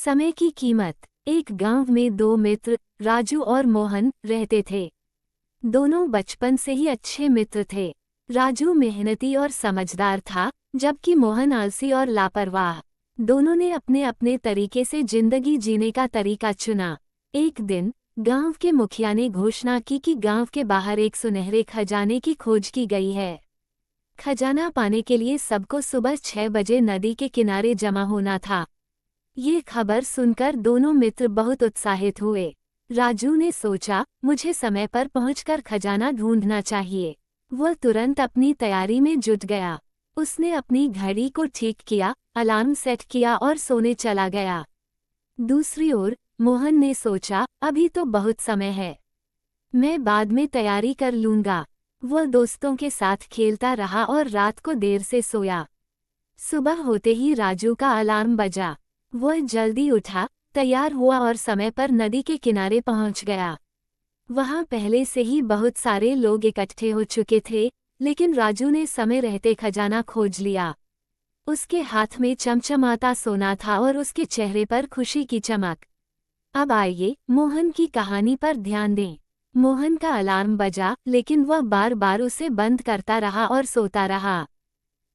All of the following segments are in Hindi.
समय की कीमत। एक गांव में दो मित्र राजू और मोहन रहते थे। दोनों बचपन से ही अच्छे मित्र थे। राजू मेहनती और समझदार था, जबकि मोहन आलसी और लापरवाह। दोनों ने अपने अपने तरीके से जिंदगी जीने का तरीका चुना। एक दिन गांव के मुखिया ने घोषणा की कि गांव के बाहर एक सुनहरे खजाने की खोज की गई है। खजाना पाने के लिए सबको सुबह 6 बजे नदी के किनारे जमा होना था। ये खबर सुनकर दोनों मित्र बहुत उत्साहित हुए। राजू ने सोचा, मुझे समय पर पहुंचकर खजाना ढूंढना चाहिए। वह तुरंत अपनी तैयारी में जुट गया। उसने अपनी घड़ी को ठीक किया, अलार्म सेट किया और सोने चला गया। दूसरी ओर मोहन ने सोचा, अभी तो बहुत समय है, मैं बाद में तैयारी कर लूंगा। वह दोस्तों के साथ खेलता रहा और रात को देर से सोया। सुबह होते ही राजू का अलार्म बजा। वह जल्दी उठा, तैयार हुआ और समय पर नदी के किनारे पहुंच गया। वहां पहले से ही बहुत सारे लोग इकट्ठे हो चुके थे, लेकिन राजू ने समय रहते खजाना खोज लिया। उसके हाथ में चमचमाता सोना था और उसके चेहरे पर खुशी की चमक। अब आइए मोहन की कहानी पर ध्यान दें। मोहन का अलार्म बजा, लेकिन वह बार बार उसे बंद करता रहा और सोता रहा।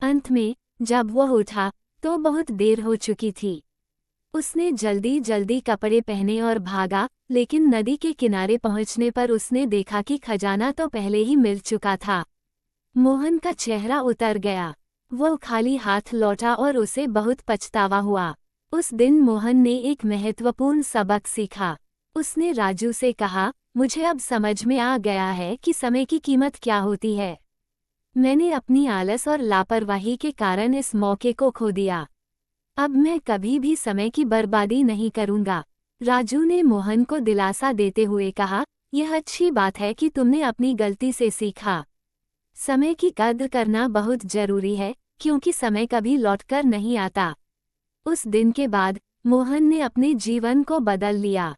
अंत में जब वह उठा तो बहुत देर हो चुकी थी। उसने जल्दी जल्दी कपड़े पहने और भागा, लेकिन नदी के किनारे पहुंचने पर उसने देखा कि खजाना तो पहले ही मिल चुका था। मोहन का चेहरा उतर गया। वह खाली हाथ लौटा और उसे बहुत पछतावा हुआ। उस दिन मोहन ने एक महत्वपूर्ण सबक सीखा। उसने राजू से कहा, मुझे अब समझ में आ गया है कि समय की कीमत क्या होती है। मैंने अपनी आलस और लापरवाही के कारण इस मौके को खो दिया। अब मैं कभी भी समय की बर्बादी नहीं करूंगा। राजू ने मोहन को दिलासा देते हुए कहा, यह अच्छी बात है कि तुमने अपनी गलती से सीखा। समय की कद्र करना बहुत जरूरी है, क्योंकि समय कभी लौटकर नहीं आता। उस दिन के बाद मोहन ने अपने जीवन को बदल लिया।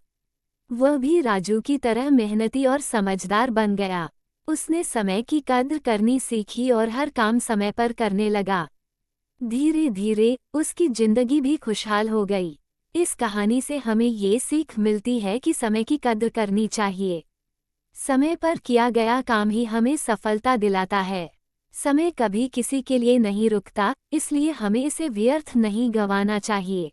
वह भी राजू की तरह मेहनती और समझदार बन गया। उसने समय की कद्र करनी सीखी और हर काम समय पर करने लगा। धीरे धीरे उसकी जिंदगी भी खुशहाल हो गई। इस कहानी से हमें ये सीख मिलती है कि समय की कद्र करनी चाहिए। समय पर किया गया काम ही हमें सफलता दिलाता है। समय कभी किसी के लिए नहीं रुकता, इसलिए हमें इसे व्यर्थ नहीं गंवाना चाहिए।